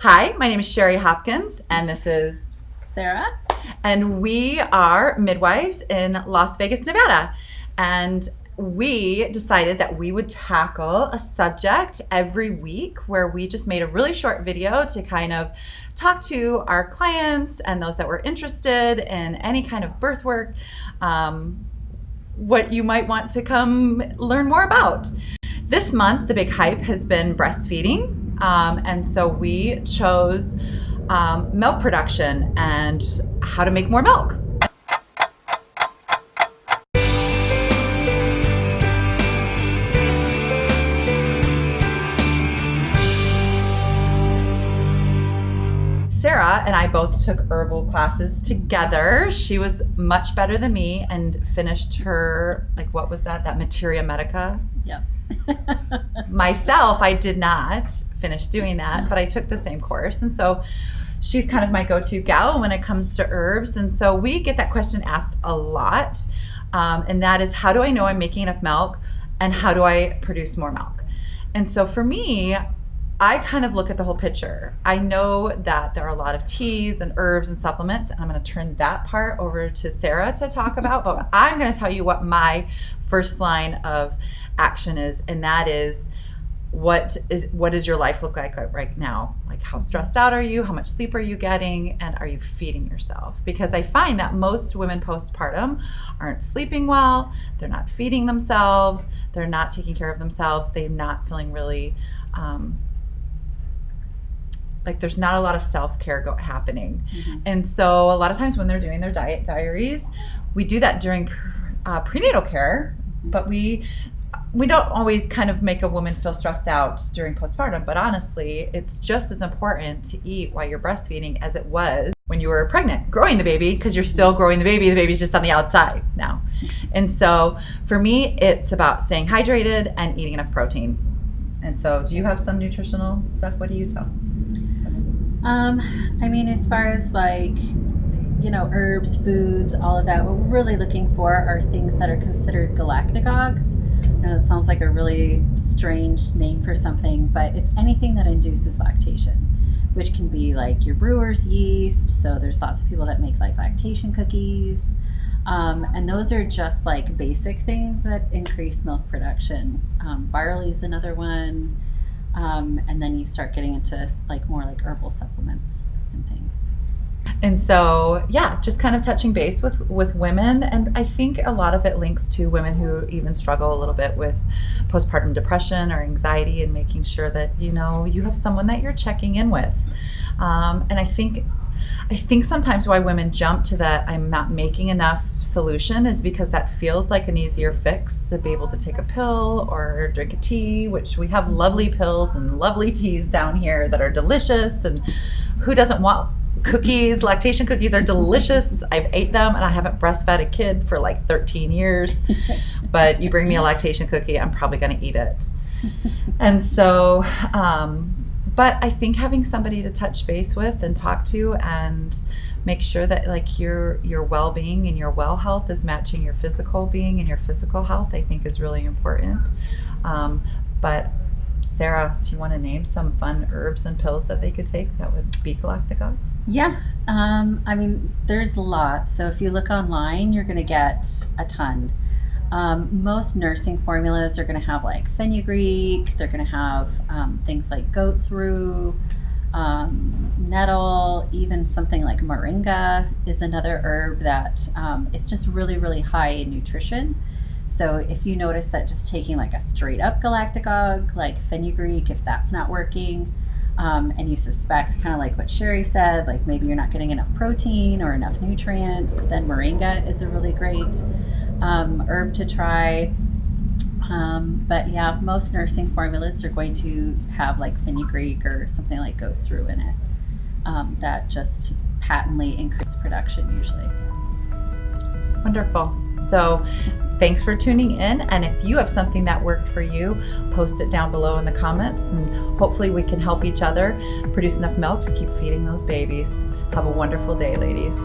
Hi, my name is Sherry Hopkins, and this is Sarah. And we are midwives in Las Vegas, Nevada. And we decided that we would tackle a subject every week where we just made a really short video to kind of talk to our clients and those that were interested in any kind of birth work, what you might want to come learn more about. This month, the big hype has been breastfeeding. And so we chose milk production and how to make more milk. Sarah and I both took herbal classes together. She was much better than me and finished her, what was that? That Materia Medica? Yep. Myself, I did not finish doing that, but I took the same course. And so she's kind of my go-to gal when it comes to herbs. And so we get that question asked a lot. And that is, how do I know I'm making enough milk? And how do I produce more milk? And so for me, I kind of look at the whole picture. I know that there are a lot of teas and herbs and supplements, and I'm going to turn that part over to Sarah to talk about, but I'm going to tell you what my first line of action is, and that is what does your life look like right now? Like, how stressed out are you? How much sleep are you getting? And are you feeding yourself? Because I find that most women postpartum aren't sleeping well, they're not feeding themselves, they're not taking care of themselves, they're not feeling really there's not a lot of self-care happening. Mm-hmm. And so a lot of times when they're doing their diet diaries, we do that during prenatal care, but we don't always kind of make a woman feel stressed out during postpartum. But honestly, it's just as important to eat while you're breastfeeding as it was when you were pregnant, growing the baby, because you're still growing the baby. The baby's just on the outside now. And so for me, it's about staying hydrated and eating enough protein. And so do you have some nutritional stuff? What do you tell? As far as herbs, foods, all of that, what we're really looking for are things that are considered galactagogues. I know it sounds like a really strange name for something, but it's anything that induces lactation, which can be like your brewer's yeast. So there's lots of people that make lactation cookies. And those are just basic things that increase milk production. Barley is another one. And then you start getting into more herbal supplements and things. And so, just kind of touching base with women. And I think a lot of it links to women who even struggle a little bit with postpartum depression or anxiety, and making sure that, you have someone that you're checking in with. And I think sometimes why women jump to that I'm not making enough solution is because that feels like an easier fix, to be able to take a pill or drink a tea, which we have lovely pills and lovely teas down here that are delicious. And who doesn't want cookies? Lactation cookies are delicious. I've ate them, and I haven't breastfed a kid for 13 years. But you bring me a lactation cookie, I'm probably going to eat it. And so, but I think having somebody to touch base with and talk to and make sure that your well-being and your well health is matching your physical being and your physical health, I think is really important. But Sarah, do you want to name some fun herbs and pills that they could take that would be galactagogues? Yeah. There's lots. So if you look online, you're going to get a ton. Most nursing formulas are going to have fenugreek. They're going to have things like goat's rue, nettle, even something like moringa is another herb that is just really, really high in nutrition. So if you notice that just taking a straight up galactagogue, like fenugreek, if that's not working, and you suspect, kind of like what Sherry said, maybe you're not getting enough protein or enough nutrients, then moringa is a really great herb to try. But yeah, most nursing formulas are going to have fenugreek or something like goat's rue in it, that just patently increase production usually. Wonderful. So thanks for tuning in. And if you have something that worked for you, post it down below in the comments, and hopefully we can help each other produce enough milk to keep feeding those babies. Have a wonderful day, ladies.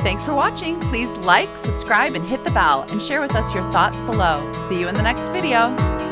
Thanks for watching. Please like, subscribe, and hit the bell, and share with us your thoughts below. See you in the next video.